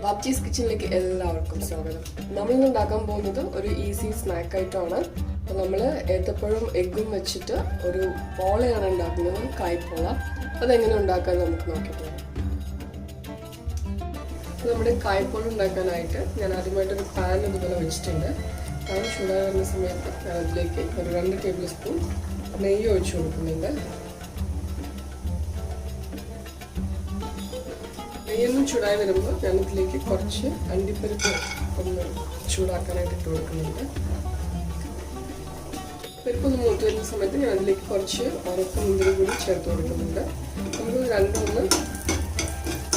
Vappichis Kitchenലേക്ക് എല്ലാവർക്കും സ്വാഗതം. നമ്മൾ ഇന്ന് ഉണ്ടാക്കാൻ പോകുന്നത് ഒരു ഈസി സ്നാക്ക് ആയിട്ടാണ്. അപ്പോൾ നമ്മൾ ഏത്തപ്പഴം എഗ്ഗും വെച്ചിട്ട് ഒരു പോളയാണ് ഉണ്ടാക്കുന്നത്, കായ്പോള. അതെങ്ങനെ ഉണ്ടാക്കാൻ നമുക്ക് നോക്കിയിട്ട് വരാം. നമ്മുടെ കായ്പോള ഉണ്ടാക്കാനായിട്ട് ഞാൻ ആദ്യമായിട്ടൊരു പാൻ ഇതുപോലെ വെച്ചിട്ടുണ്ട്. പാൻ ചൂടായി വരുന്ന സമയത്ത് ഞാൻ അതിലേക്ക് ഒരു 2 ടേബിൾ സ്പൂൺ നെയ്യ് ഒഴിച്ചു കൊടുക്കുന്നുണ്ട്. നെയ്യൊന്നും ചൂടായി വരുമ്പോൾ ഞാനിതിലേക്ക് കുറച്ച് അണ്ടിപ്പരിപ്പ് ഒന്ന് ചൂടാക്കാനായിട്ട് ഇട്ട് കൊടുക്കുന്നുണ്ട്. പരിപ്പൊന്ന് മൂത്ത് വരുന്ന സമയത്ത് ഞാൻ അതിലേക്ക് കുറച്ച് ഉറക്ക മുന്തിരി കൂടി ചേർത്ത് കൊടുക്കുന്നുണ്ട്. നമുക്ക് രണ്ടൊന്ന്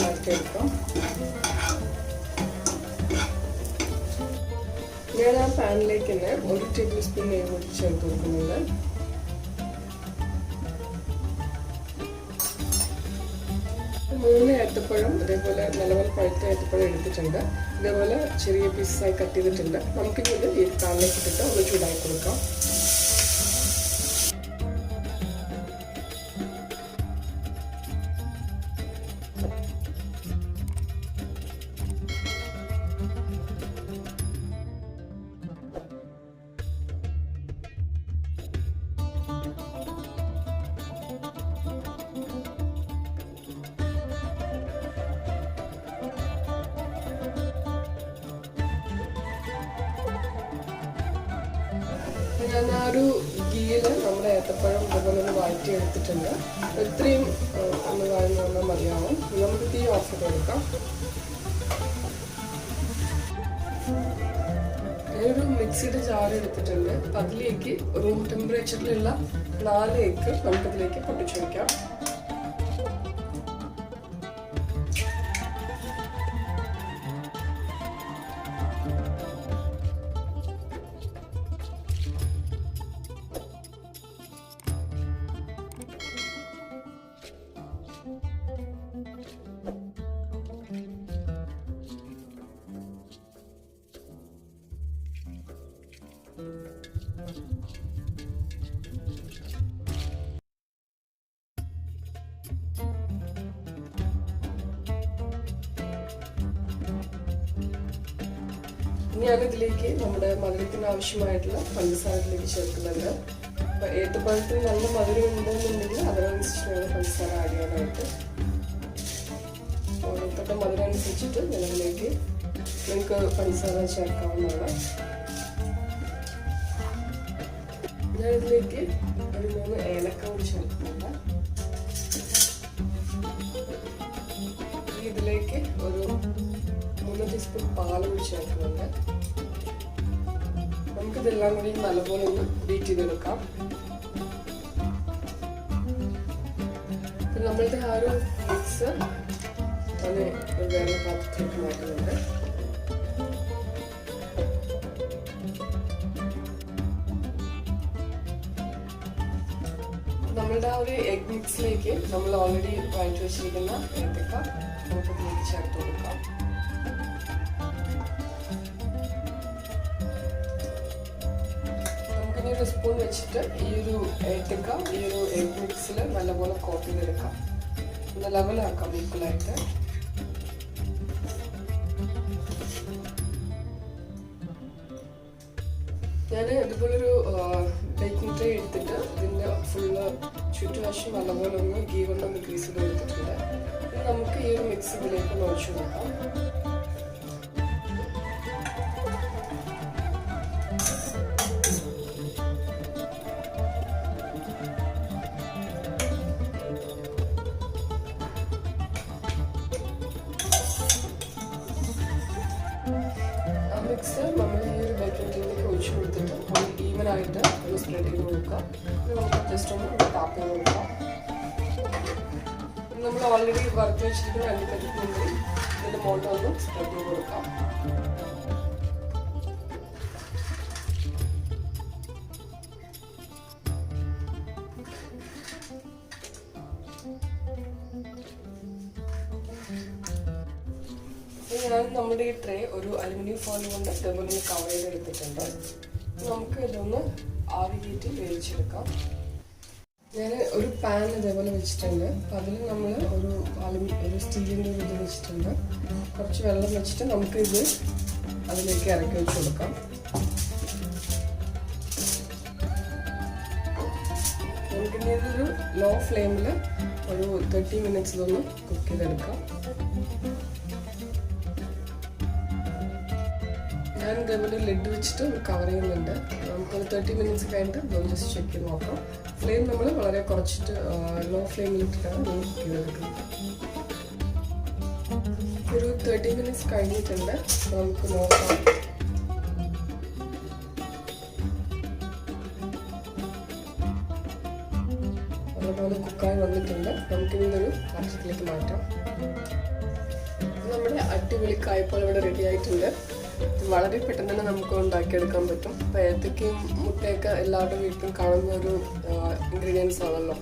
മാറ്റിയെടുക്കാം. ഞാൻ ആ പാനിലേക്ക് തന്നെ 1 ടേബിൾ സ്പൂൺ നെയ്യ് കൂടി ചേർത്ത് കൊടുക്കുന്നുണ്ട്. മൂന്ന് ഏത്തപ്പഴം ഇതേപോലെ നല്ലപോലെ പഴുത്ത ഏത്തപ്പഴം എടുത്തിട്ടുണ്ട്. ഇതേപോലെ ചെറിയ പീസായി കട്ട് ചെയ്തിട്ടുണ്ട്. നമുക്കിത് ഈ പാനിലേക്ക് ഇട്ടിട്ട് ഒന്ന് ചൂടാക്കി കൊടുക്കാം. ഞാൻ ആ ഒരു ഗീയിൽ നമ്മുടെ ഏത്തപ്പഴം ഇതുപോലെ ഒന്ന് വഴറ്റി എടുത്തിട്ടുണ്ട്. ഇത്രയും ഒന്ന് വഴന്ന് വന്നാൽ മതിയാവും. നമുക്ക് തീ ഓഫ് ചെയ്ത് കൊടുക്കാം. ഞാനൊരു മിക്സിയുടെ ജാർ എടുത്തിട്ടുണ്ട്. അപ്പം അതിലേക്ക് റൂം ടെമ്പറേച്ചറിലുള്ള 4 എഗ്ഗ് നമുക്കതിലേക്ക് പൊട്ടിച്ചു വയ്ക്കാം. ഞാനിതിലേക്ക് നമ്മുടെ മധുരത്തിന് ആവശ്യമായിട്ടുള്ള പഞ്ചസാരത്തിലേക്ക് ചേർക്കുന്നുണ്ട്. അപ്പോൾ ഏത്തപ്പഴത്തിന് നല്ല മധുരം ഉണ്ടെന്നുണ്ടെങ്കിൽ അതിനനുസരിച്ച് വേണം പഞ്ചസാര ആഡ് ചെയ്യാനായിട്ട്. ഓരോരുത്തരുടെ മധുരം അനുസരിച്ചിട്ട് നിലവിലേക്ക് നിങ്ങൾക്ക് പഞ്ചസാര ചേർക്കാവുന്നതാണ്. ഞാനിതിലേക്ക് ഒരു 3 ഏലക്ക കൂടി ചേർക്കുന്നുണ്ട്. ഇതിലേക്ക് ഒരു 3 ടീസ്പൂൺ പാൽ കൂടി ചേർക്കുന്നുണ്ട്. നമുക്കിതെല്ലാം കൂടി നല്ലപോലെ ഒന്ന് ബീറ്റ് ചെയ്തെടുക്കാം. നമ്മളുടെ ആ ഒരു മിക്സ് അത് വേറെ പാത്രത്തിലേക്ക് മാറ്റുന്നുണ്ട്. നമ്മളുടെ ആ ഒരു എഗ് മിക്സിലേക്ക് നമ്മൾ ഓൾറെഡി വഴറ്റി വെച്ചിരിക്കുന്ന ഏത്തക്ക നമുക്കതിലേക്ക് ചേർത്ത് കൊടുക്കാം. നമുക്കിനി ഒരു സ്പൂൺ വെച്ചിട്ട് ഈ ഒരു ഏത്തക്ക ഈ ഒരു എഗ് മിക്സിൽ നല്ലപോലെ കോട്ട് ചെയ്തെടുക്കാം. ഒന്ന് ലെവലാക്കാം ഈക്വലായിട്ട്. ഞാൻ ഇതുപോലൊരു ബേക്കിംഗ് ട്രേ എടുത്തിട്ട് ഇതിൻ്റെ ഫുള്ള് ചുറ്റുവശം നല്ലപോലെ ഒന്ന് ഗീ കൊണ്ടൊന്ന് ഗ്രീസ് ചെയ്ത് എടുത്തിട്ടുണ്ട്. നമുക്ക് ഈ ഒരു മിക്സ് ഇതിലേക്ക് ഒഴിച്ചു കൊടുക്കാം. ആ മിക്സ് നമ്മൾ ഈ ഒരു ബേക്കിംഗ് ട്രേയിലേക്ക് ഒഴിച്ചു കൊടുത്തിട്ട് ഒന്ന് ഈവനായിട്ട് ഒന്ന് സ്പ്രെഡ് ചെയ്ത് കൊടുക്കാം. നമുക്ക് ജസ്റ്റ് ഒന്ന് ടാപ്പ് ചെയ്ത് കൊടുക്കാം. നമ്മൾ ഓൾറെഡി വറുത്ത് വെച്ചിരിക്കുന്ന അണ്ടിപ്പരിപ്പ് മുന്തിരി ഇതിൻ്റെ മുകളിൽ ഒന്ന് സ്പ്രെഡ് ചെയ്ത് കൊടുക്കാം. ഞാൻ നമ്മുടെ ഈ ട്രേ ഒരു അലുമിനിയം ഫോയിൽ കൊണ്ട് ഇതേപോലെ കവർ ചെയ്തെടുത്തിട്ടുണ്ട്. നമുക്ക് ഇതൊന്ന് ആവി കയറ്റി വേവിച്ചെടുക്കാം. ഞാൻ ഒരു പാൻ ഇതേപോലെ വെച്ചിട്ടുണ്ട്. അപ്പോൾ അതിൽ നമ്മൾ ഒരു സ്റ്റീലിൻ്റെ ഒരു ഇത് വെച്ചിട്ടുണ്ട്. കുറച്ച് വെള്ളം വെച്ചിട്ട് നമുക്കിത് അതിലേക്ക് ഇറക്കി വെച്ച് കൊടുക്കാം. നമുക്കിനി ഇതൊരു ലോ ഫ്ലെയിമിൽ ഒരു 30 മിനിറ്റ്സ് ഇതൊന്ന് കുക്ക് ചെയ്തെടുക്കാം. ഞാൻ ഇതേപോലെ ലിഡ് വെച്ചിട്ട് കവർ ചെയ്യുന്നുണ്ട്. നമുക്കൊരു 30 മിനിറ്റ്സ് കഴിഞ്ഞിട്ട് ഇതൊന്ന് ജസ്റ്റ് ചെക്ക് ചെയ്ത് നോക്കാം. ഫ്ലെയിം നമ്മൾ വളരെ കുറച്ചിട്ട് ലോ ഫ്ലെയിമിലിട്ടിട്ടാണ് ഇത് കുക്ക് ചെയ്തെടുക്കുന്നത്. ഒരു 30 മിനിറ്റ്സ് കഴിഞ്ഞിട്ടുണ്ട്. നമുക്ക് നോക്കാം. അതുപോലെ കുക്കായി വന്നിട്ടുണ്ട്. നമുക്കിനി ഇതൊരു പാത്രത്തിലേക്ക് മാറ്റാം. നമ്മുടെ അടിപൊളി കായ്പോള ഇവിടെ റെഡി ആയിട്ടുണ്ട്. വളരെ പെട്ടെന്ന് തന്നെ നമുക്ക് ഉണ്ടാക്കിയെടുക്കാൻ പറ്റും. അപ്പോൾ ഏത്തക്കയും മുട്ടയൊക്കെ എല്ലാവരുടെ വീട്ടിലും കാണുന്ന ഒരു ഇൻഗ്രീഡിയൻസ് ആണല്ലോ.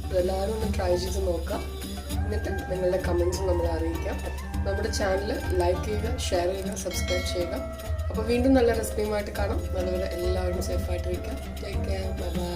അതെല്ലാവരും ഒന്ന് ട്രൈ ചെയ്ത് നോക്കാം. എന്നിട്ട് നിങ്ങളുടെ കമൻറ്റ്സ് നമ്മളെ അറിയിക്കാം. നമ്മുടെ ചാനൽ ലൈക്ക് ചെയ്യുക, ഷെയർ ചെയ്യുക, സബ്സ്ക്രൈബ് ചെയ്യുക. അപ്പോൾ വീണ്ടും നല്ല റെസിപ്പിയുമായിട്ട് കാണാം. അതുപോലെ എല്ലാവരും സേഫായിട്ട് ഇരിക്കാം. Take care. Bye bye.